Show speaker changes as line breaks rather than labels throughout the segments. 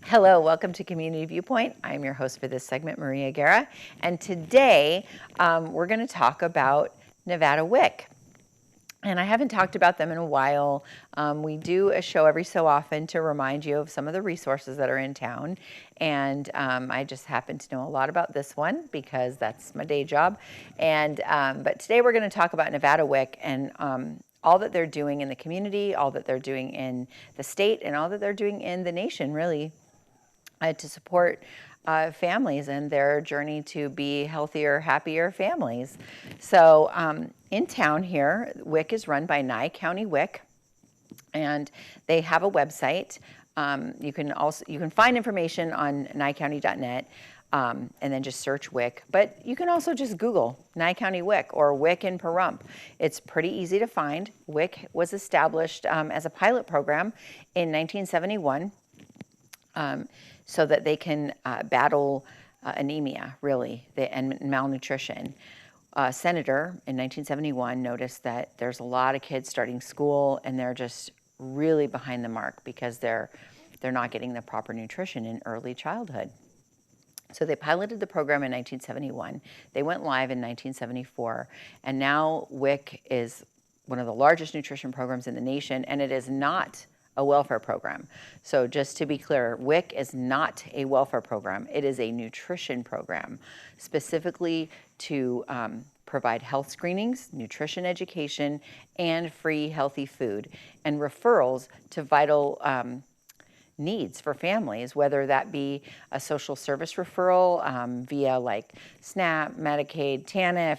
Hello, welcome to Community Viewpoint. I'm your host for this segment, Maria Guerra, and today we're going to talk about Nevada WIC. And I haven't talked about them in a while. We do a show every so often to remind you of some of the resources that are in town. And I just happen to know a lot about this one because that's my day job. And but today we're going to talk about Nevada WIC and all that they're doing in the community, all that they're doing in the state, and all that they're doing in the nation, really, to support families and their journey to be healthier, happier families. So in town here, WIC is run by Nye County WIC, and they have a website. You can find information on nyecounty.net, and then just search WIC. But you can also just Google Nye County WIC or WIC in Pahrump. It's pretty easy to find. WIC was established as a pilot program in 1971. So that they can battle anemia, really, and malnutrition. Senator in 1971 noticed that there's a lot of kids starting school and they're just really behind the mark because they're not getting the proper nutrition in early childhood. So they piloted the program in 1971. They went live in 1974, and now WIC is one of the largest nutrition programs in the nation, and it is not a welfare program. So just to be clear, WIC is not a welfare program. It is a nutrition program, specifically to provide health screenings, nutrition education, and free healthy food, and referrals to vital needs for families, whether that be a social service referral via like SNAP, Medicaid, TANF,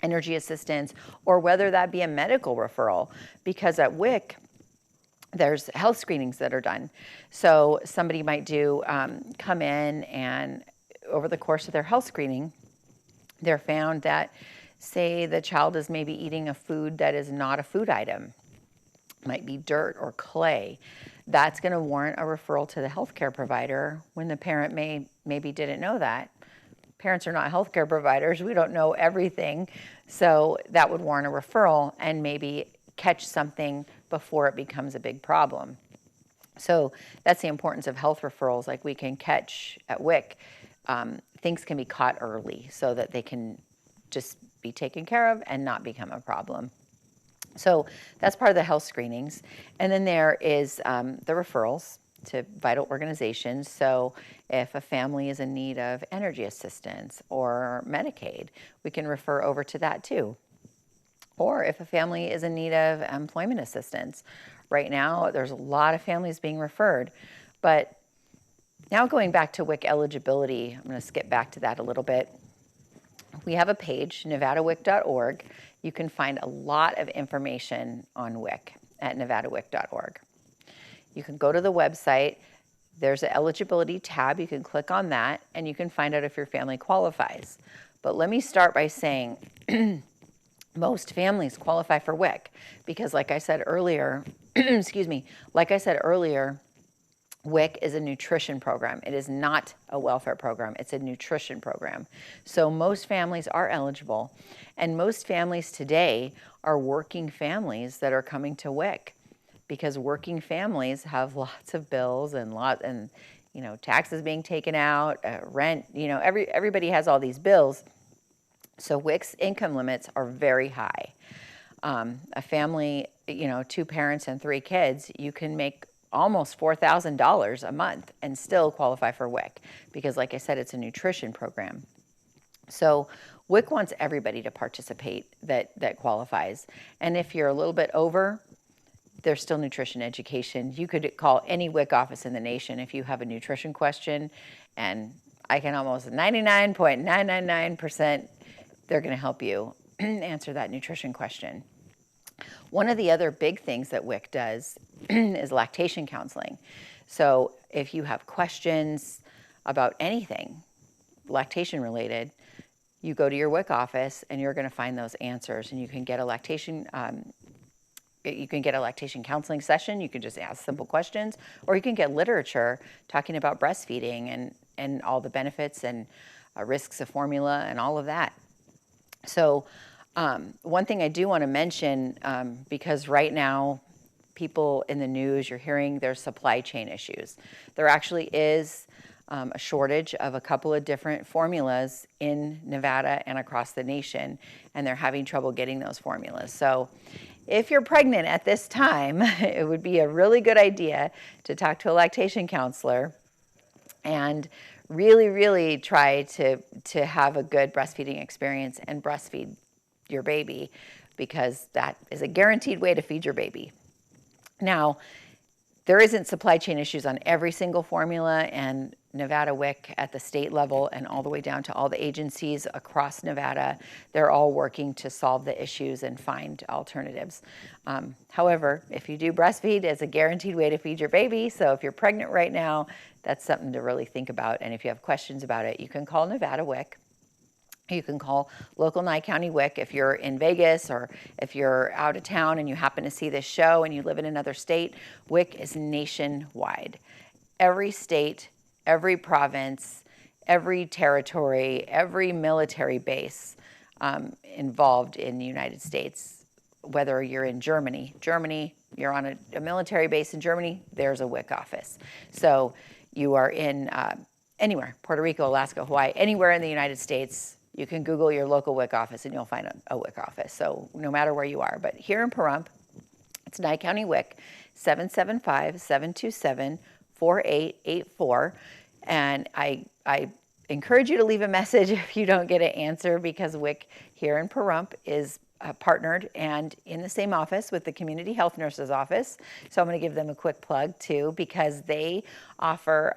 energy assistance, or whether that be a medical referral, because at WIC, there's health screenings that are done. So somebody might come in, and over the course of their health screening, they're found that, say, the child is maybe eating a food that is not a food item, might be dirt or clay. That's going to warrant a referral to the healthcare provider when the parent maybe didn't know that. Parents are not healthcare providers. We don't know everything. So that would warrant a referral and maybe catch something before it becomes a big problem. So that's the importance of health referrals. Like we can catch at WIC, things can be caught early so that they can just be taken care of and not become a problem. So that's part of the health screenings. And then there is the referrals to vital organizations. So if a family is in need of energy assistance or Medicaid, we can refer over to that too. Or if a family is in need of employment assistance. Right now, there's a lot of families being referred. But now going back to WIC eligibility, I'm going to skip back to that a little bit. We have a page, nevadawic.org. You can find a lot of information on WIC at nevadawic.org. You can go to the website. There's an eligibility tab. You can click on that, and you can find out if your family qualifies. But let me start by saying most families qualify for WIC because, like I said earlier, WIC is a nutrition program. It is not a welfare program. It's a nutrition program. So most families are eligible, and most families today are working families that are coming to WIC because working families have lots of bills and taxes being taken out, rent. Everybody has all these bills. So WIC's income limits are very high. A family, 2 parents and 3 kids, you can make almost $4,000 a month and still qualify for WIC because, like I said, it's a nutrition program. So WIC wants everybody to participate that qualifies. And if you're a little bit over, there's still nutrition education. You could call any WIC office in the nation if you have a nutrition question, and I can almost 99.999% they're going to help you answer that nutrition question. One of the other big things that WIC does is lactation counseling. So if you have questions about anything lactation related, you go to your WIC office and you're going to find those answers, and you can get a lactation counseling session. You can just ask simple questions, or you can get literature talking about breastfeeding and all the benefits and risks of formula and all of that. So one thing I do want to mention, because right now people in the news, you're hearing there's supply chain issues. There actually is a shortage of a couple of different formulas in Nevada and across the nation, and they're having trouble getting those formulas. So if you're pregnant at this time, it would be a really good idea to talk to a lactation counselor and really try to have a good breastfeeding experience and breastfeed your baby, because that is a guaranteed way to feed your baby. Now, there isn't supply chain issues on every single formula, and Nevada WIC at the state level and all the way down to all the agencies across Nevada, they're all working to solve the issues and find alternatives. However, if you do breastfeed, it's a guaranteed way to feed your baby. So if you're pregnant right now, that's something to really think about. And if you have questions about it, you can call Nevada WIC. You can call local Nye County WIC if you're in Vegas, or if you're out of town and you happen to see this show and you live in another state. WIC is nationwide. Every state, every province, every territory, every military base involved in the United States, whether you're in Germany, you're on a military base in Germany, there's a WIC office. So you are in anywhere, Puerto Rico, Alaska, Hawaii, anywhere in the United States, you can Google your local WIC office and you'll find a WIC office. So no matter where you are. But here in Pahrump, it's Nye County WIC, 775-727-4884. And I encourage you to leave a message if you don't get an answer, because WIC here in Pahrump is partnered and in the same office with the Community Health Nurses Office. So I'm going to give them a quick plug too, because they offer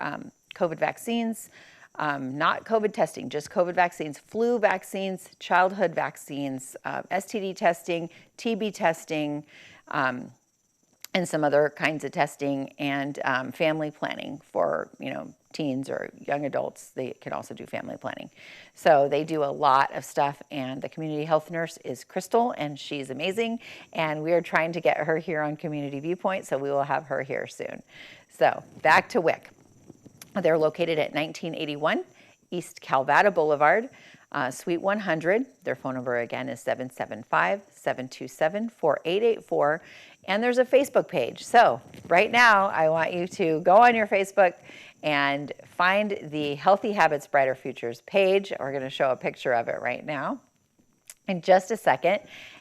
COVID vaccines, not COVID testing, just COVID vaccines, flu vaccines, childhood vaccines, STD testing, TB testing, and some other kinds of testing, and family planning for, teens or young adults. They can also do family planning. So they do a lot of stuff, and the community health nurse is Crystal, and she's amazing, and we are trying to get her here on Community ViewPoint, so we will have her here soon. So back to WIC. They're located at 1981 East Calvada Boulevard, Suite 100. Their phone number again is 775-727-4884. And there's a Facebook page. So right now, I want you to go on your Facebook and find the Healthy Habits Brighter Futures page. We're going to show a picture of it right now in just a second.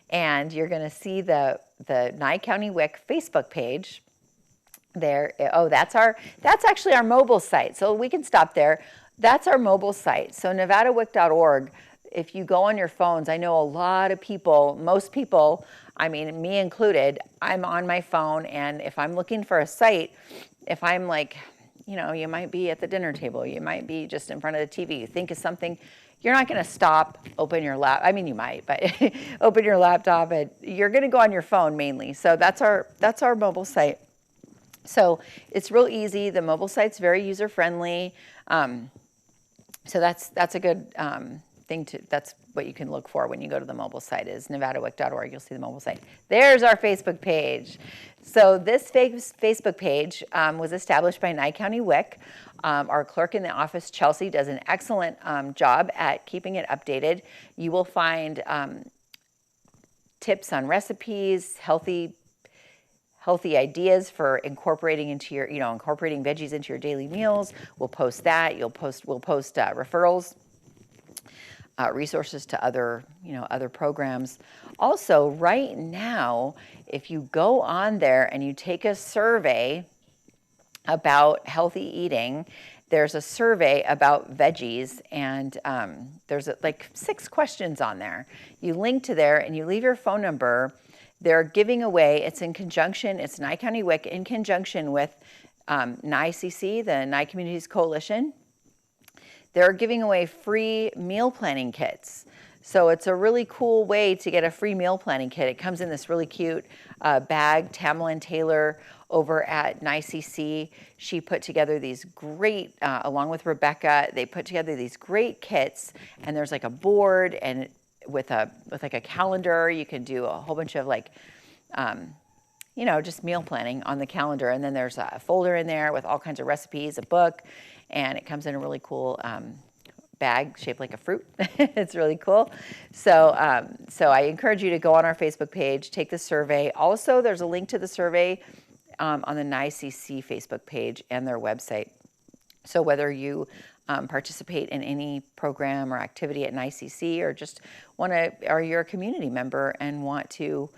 And you're going to see the Nye County WIC Facebook page. There, oh, that's actually our mobile site. So we can stop there. That's our mobile site. So nevadawic.org, if you go on your phones, I know a lot of people, most people, I mean, me included, I'm on my phone, and if I'm looking for a site, if I'm like, you might be at the dinner table, you might be just in front of the TV, you think of something, you're not going to stop, open your laptop. I mean, you might, but open your laptop, and you're going to go on your phone mainly. So that's our mobile site. So it's real easy. The mobile site's very user-friendly. So that's a good thing that's what you can look for when you go to the mobile site, is nevadawic.org. You'll see the mobile site. There's our Facebook page. So this Facebook page was established by Nye County WIC. Our clerk in the office, Chelsea, does an excellent job at keeping it updated. You will find tips on recipes, healthy ideas for incorporating into your, incorporating veggies into your daily meals. We'll post that. We'll post referrals, resources to other programs. Also, right now, if you go on there and you take a survey about healthy eating, there's a survey about veggies, and there's like 6 questions on there. You link to there and you leave your phone number. They're giving away, it's Nye County WIC in conjunction with NYCC, the Nye Communities Coalition. They're giving away free meal planning kits. So it's a really cool way to get a free meal planning kit. It comes in this really cute bag. Tamalyn Taylor over at NYCC, she put together these great, along with Rebecca, they put together these great kits, and there's like a board, and with like a calendar, you can do a whole bunch of just meal planning on the calendar. And then there's a folder in there with all kinds of recipes, a book, and it comes in a really cool bag shaped like a fruit. It's really cool. So, so I encourage you to go on our Facebook page, take the survey. Also, there's a link to the survey on the NICC Facebook page and their website. So whether you participate in any program or activity at NICC or just or you're a community member and want to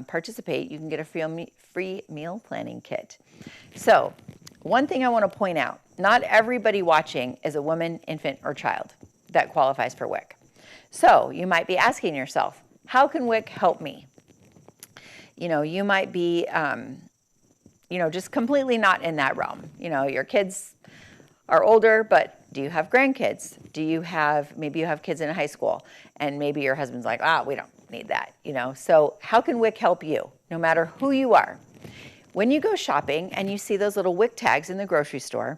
participate, you can get a free meal planning kit. So one thing I want to point out, not everybody watching is a woman, infant, or child that qualifies for WIC. So you might be asking yourself, how can WIC help me? You might be, just completely not in that realm. Your kids are older, but do you have grandkids? Maybe you have kids in high school, and maybe your husband's like, we don't need that, So how can WIC help you, no matter who you are? When you go shopping and you see those little WIC tags in the grocery store,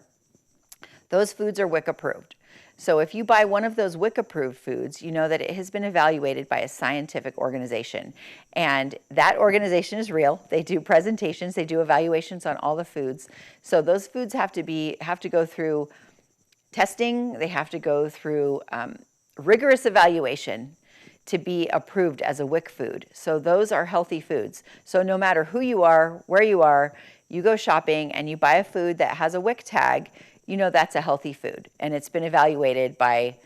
those foods are WIC approved. So if you buy one of those WIC approved foods, you know that it has been evaluated by a scientific organization. And that organization is real. They do presentations, they do evaluations on all the foods. So those foods have to go through testing, they have to go through rigorous evaluation to be approved as a WIC food. So those are healthy foods. So no matter who you are, where you are, you go shopping and you buy a food that has a WIC tag, that's a healthy food. And it's been evaluated by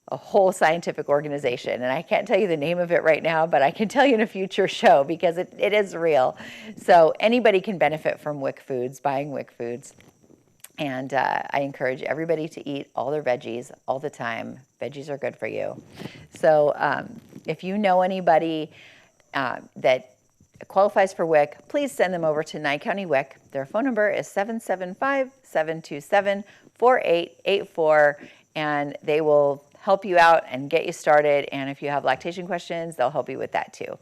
a whole scientific organization. And I can't tell you the name of it right now, but I can tell you in a future show because it is real. So anybody can benefit from WIC foods, buying WIC foods. And I encourage everybody to eat all their veggies all the time. Veggies are good for you. So if you know anybody that qualifies for WIC, please send them over to Nye County WIC. Their phone number is 775-727-4884, and they will help you out and get you started. And if you have lactation questions, they'll help you with that too.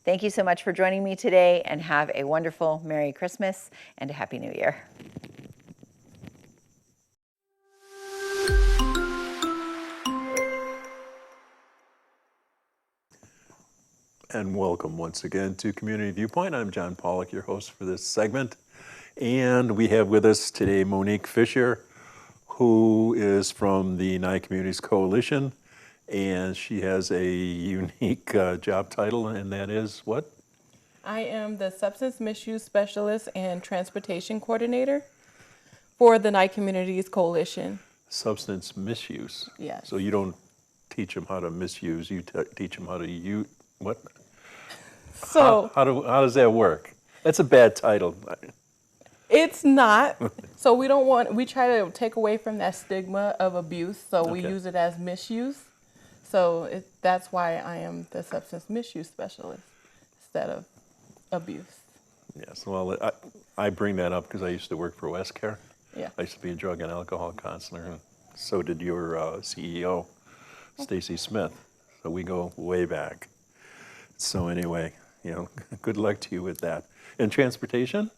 Thank you so much for joining me today, and have a wonderful Merry Christmas and a Happy New Year.
And welcome once again to Community Viewpoint. I'm John Pawlak, your host for this segment. And we have with us today Monique Fisher, who is from the Nye Communities Coalition. And she has a unique job title, and that is what?
I am the Substance Misuse Specialist and Transportation Coordinator for the Nye Communities Coalition.
Substance misuse.
Yes.
So you don't teach them how to misuse, you teach them how to use, what?
So
how does that work? That's a bad title.
it's not. So we try to take away from that stigma of abuse. So we use it as misuse. So that's why I am the Substance Misuse Specialist instead of abuse.
Yes, well, I bring that up because I used to work for WestCare.
Yeah.
I used to be a drug and alcohol counselor, and so did your CEO, Stacy Smith. So we go way back. So anyway, good luck to you with that. And transportation?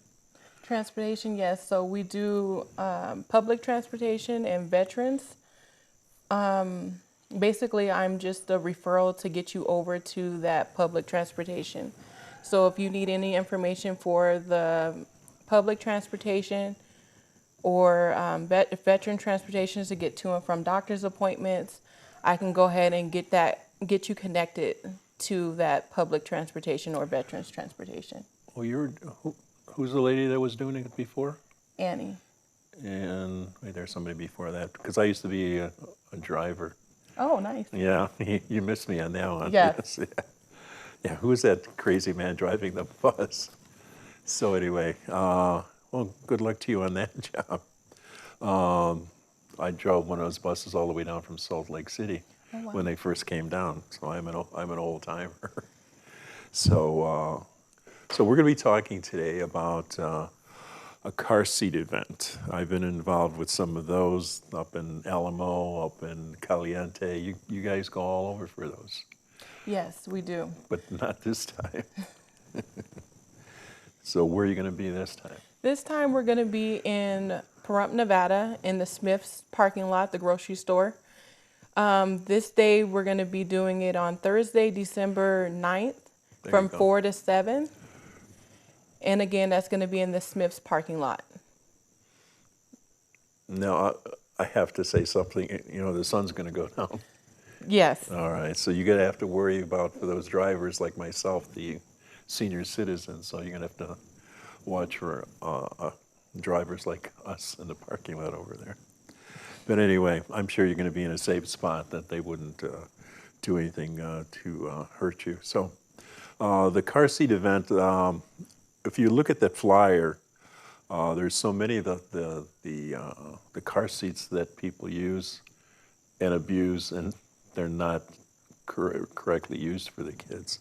Transportation, yes. So we do public transportation and veterans. Basically, I'm just a referral to get you over to that public transportation. So if you need any information for the public transportation or veteran transportation to get to and from doctor's appointments, I can go ahead and get you connected to that public transportation or veterans transportation.
Well, who's the lady that was doing it before?
Annie.
And wait, there's somebody before that, because I used to be a driver.
Oh, nice.
Yeah, you missed me on that one.
Yes.
Yeah, who was that crazy man driving the bus? So anyway, well, good luck to you on that job. I drove one of those buses all the way down from Salt Lake City when they first came down, so I'm an old timer. So we're going to be talking today about a car seat event. I've been involved with some of those up in Alamo, up in Caliente. You guys go all over for those.
Yes, we do.
But not this time. So where are you going to be this time?
This time we're going to be in Pahrump, Nevada, in the Smith's parking lot, the grocery store. This day we're going to be doing it on Thursday, December 9th from 4 to 7. And again, that's going to be in the Smith's parking lot.
Now, I have to say something. The sun's going to go down.
Yes.
All right, so you're going to have to worry about, for those drivers like myself, the senior citizens, so you're going to have to watch for drivers like us in the parking lot over there. But anyway, I'm sure you're going to be in a safe spot that they wouldn't do anything to hurt you. So the car seat event, if you look at the flyer, there's so many of the car seats that people use and abuse, and they're not correctly used for the kids.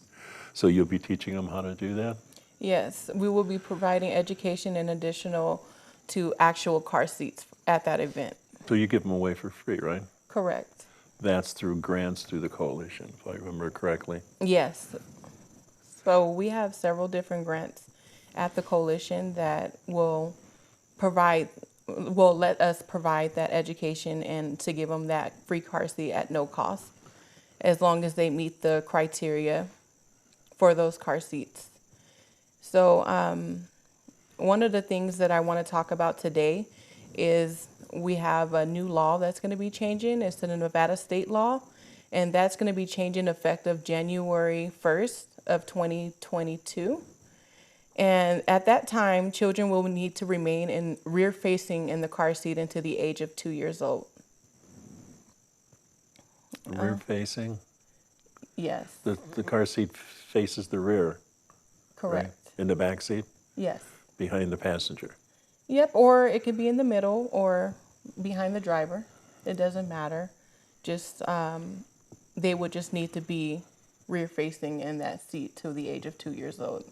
So you'll be teaching them how to do that?
Yes, we will be providing education in additional to actual car seats at that event.
So you give them away for free, right?
Correct.
That's through grants through the coalition, if I remember correctly.
Yes. So we have several different grants at the coalition that will let us provide that education and to give them that free car seat at no cost, as long as they meet the criteria for those car seats. So one of the things that I want to talk about today is we have a new law that's going to be changing. It's the Nevada state law, and that's going to be changing effective January 1st of 2022. And at that time, children will need to remain in rear facing in the car seat until the age of 2 years old.
Rear facing?
Yes.
The car seat faces the rear.
Correct.
Right? In the back seat?
Yes.
Behind the passenger.
Yep, or it could be in the middle or behind the driver. It doesn't matter. Just they would just need to be rear facing in that seat till the age of 2 years old,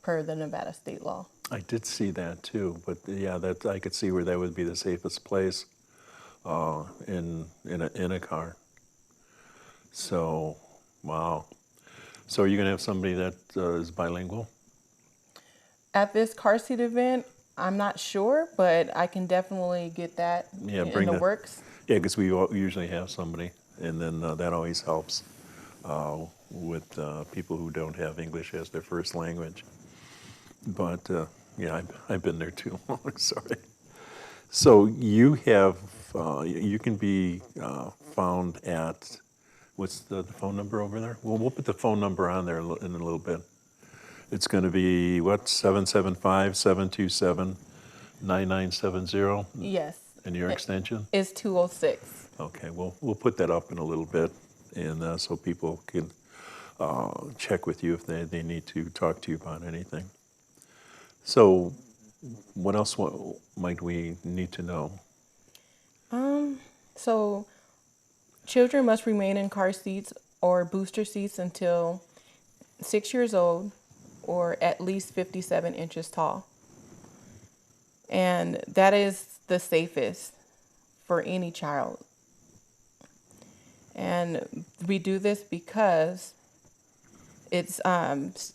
per the Nevada state law.
I did see that too, but yeah, that I could see where that would be the safest place in a car. So, wow. So are you going to have somebody that is bilingual?
At this car seat event, I'm not sure, but I can definitely get that in the works.
Yeah, because we usually have somebody, and then that always helps with people who don't have English as their first language. But yeah, I've been there too long. Sorry. So you have you can be found at, what's the phone number over there? Well, we'll put the phone number on there in a little bit. It's going to be, what, 775-727-9970?
Yes.
And your extension?
It's 206.
Okay, well, we'll put that up in a little bit, and so people can check with you if they need to talk to you about anything. So what else might we need to know?
So children must remain in car seats or booster seats until 6 years old or at least 57 inches tall. And that is the safest for any child. And we do this because it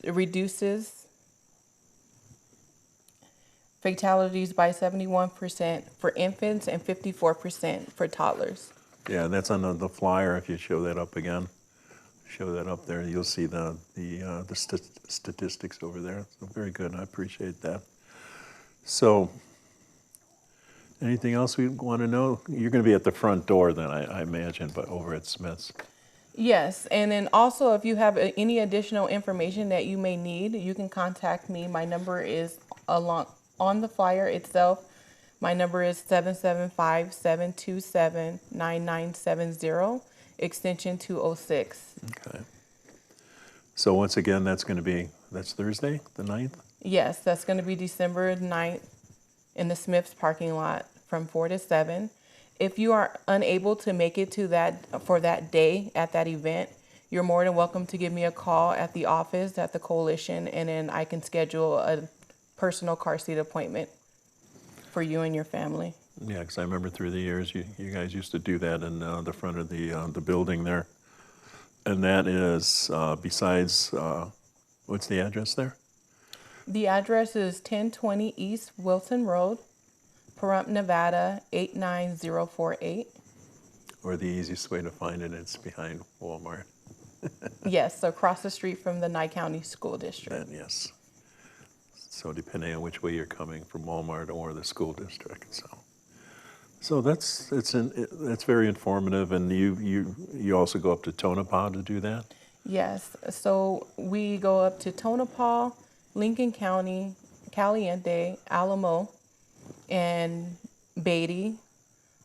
reduces fatalities by 71% for infants and 54% for toddlers.
Yeah, and that's on the flyer. If you show that up again, show that up there, you'll see the statistics over there. So very good. I appreciate that. So, anything else we want to know? You're going to be at the front door then, I imagine, but over at Smith's.
Yes, and then also if you have any additional information that you may need, you can contact me. My number is on the flyer itself. My number is 775-727-9970, extension 206.
Okay. So once again, that's Thursday, the 9th?
Yes, that's going to be December 9th in the Smith's parking lot from 4 to 7. If you are unable to make it to for that day at that event, you're more than welcome to give me a call at the office at the coalition, and then I can schedule a personal car seat appointment for you and your family.
Yeah, because I remember through the years, you guys used to do that in the front of the building there. And that is besides, what's the address there?
The address is 1020 East Wilson Road, Pahrump, Nevada 89048.
Or the easiest way to find it, it's behind Walmart.
Yes, so across the street from the Nye County School District.
And yes. So depending on which way you're coming, from Walmart or the school district. So So that's very informative, and you also go up to Tonopah to do that.
Yes. So we go up to Tonopah, Lincoln County, Caliente, Alamo, and Beatty,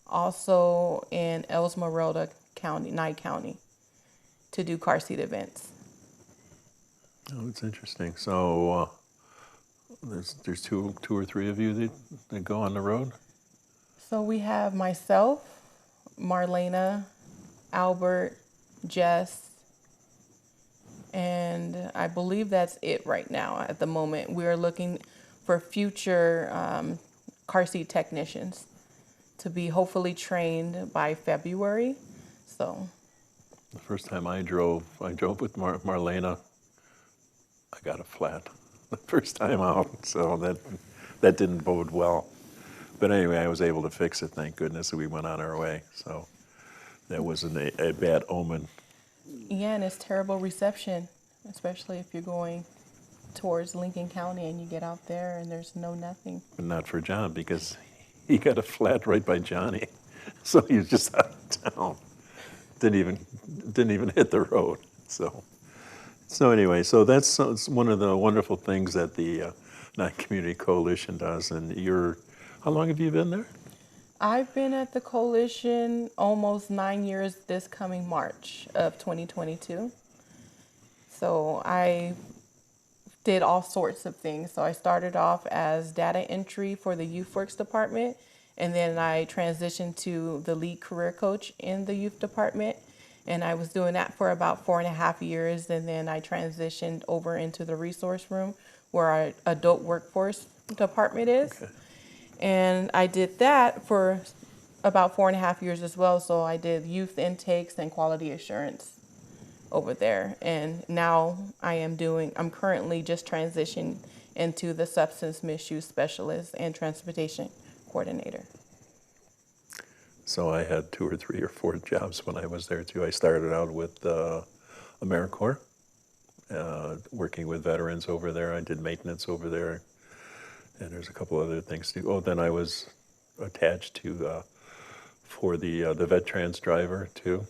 also in Esmeralda County, Nye County, to do car seat events.
Oh, it's interesting. So there's two or three of you that go on the road.
So we have myself, Marlena, Albert, Jess, and I believe that's it right now at the moment. We're looking for future car seat technicians to be hopefully trained by February. So
The first time I drove with Marlena. I got a flat the first time out, so that didn't bode well. But anyway, I was able to fix it, thank goodness, and we went on our way. So that wasn't a bad omen.
yeah, and it's terrible reception, especially if you're going towards Lincoln County and you get out there and there's nothing.
But not for John, because he got a flat right by Johnny. So he was just out of town. Didn't even hit the road. So anyway, so that's one of the wonderful things that the Non-Community Coalition does. And how long have you been there?
I've been at the coalition almost 9 years this coming March of 2022. So I did all sorts of things. So I started off as data entry for the Youth Works department, and then I transitioned to the lead career coach in the youth department. And I was doing that for about 4.5 years. And then I transitioned over into the resource room where our adult workforce department is.
Okay.
And I did that for about 4.5 years as well. So I did youth intakes and quality assurance over there. And now I'm currently just transitioning into the substance misuse specialist and transportation coordinator.
So I had 2 or 3 or 4 jobs when I was there too. I started out with AmeriCorps, working with veterans over there. I did maintenance over there, and there's a couple other things too. Oh, then I was attached to for the vet trans driver too.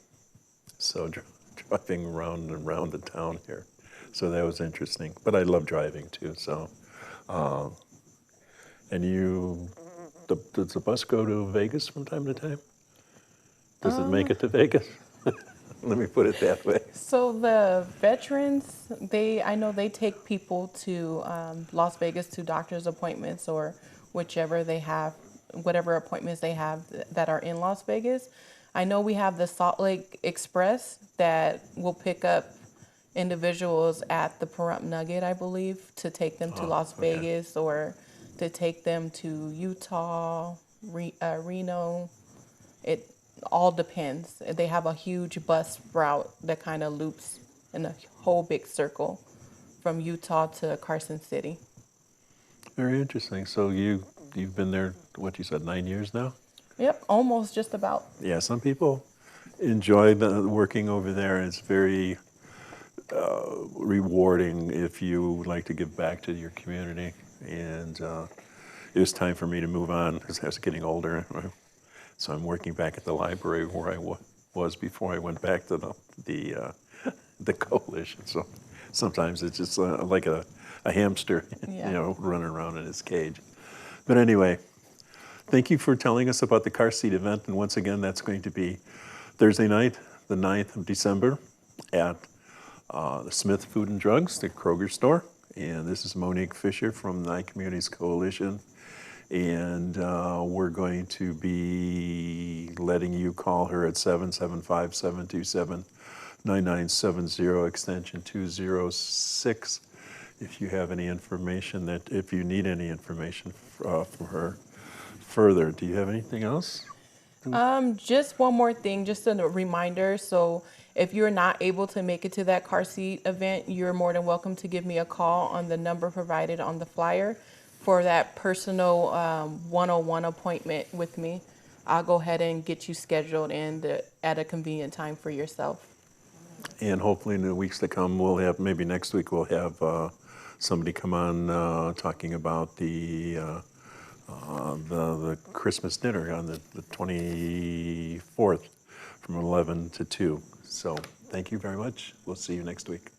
So driving around and around the town here. So that was interesting. But I love driving too. So, and does the bus go to Vegas from time to time? Does it make it to Vegas? Let me put it that way.
So the veterans, I know they take people to Las Vegas to doctor's appointments or whatever appointments they have that are in Las Vegas. I know we have the Salt Lake Express that will pick up individuals at the Pahrump Nugget, I believe, to take them to Las
okay.
Vegas or to take them to Utah, Reno. It all depends. They have a huge bus route that kind of loops in a whole big circle from Utah to Carson City.
Very interesting. So you've been there, what you said, 9 years now?
Yep, almost just about.
Yeah, some people enjoy working over there. It's very rewarding if you would like to give back to your community. And it was time for me to move on because I was getting older. So I'm working back at the library where I was before I went back to the coalition. So sometimes it's just like a hamster,
Yeah.
running around in his cage. But anyway, thank you for telling us about the car seat event. And once again, that's going to be Thursday night, the 9th of December at the Smith Food and Drugs, the Kroger store. And this is Monique Fisher from the Communities Coalition. And we're going to be letting you call her at 775-727-9970, extension 206, if you have any information if you need any information from her further. Do you have anything else?
Just one more thing, just a reminder. So if you're not able to make it to that car seat event, you're more than welcome to give me a call on the number provided on the flyer for that personal one-on-one appointment with me. I'll go ahead and get you scheduled at a convenient time for yourself.
And hopefully in the weeks to come, maybe next week we'll have somebody come on talking about the the Christmas dinner on the 24th from 11 to 2. So thank you very much. We'll see you next week.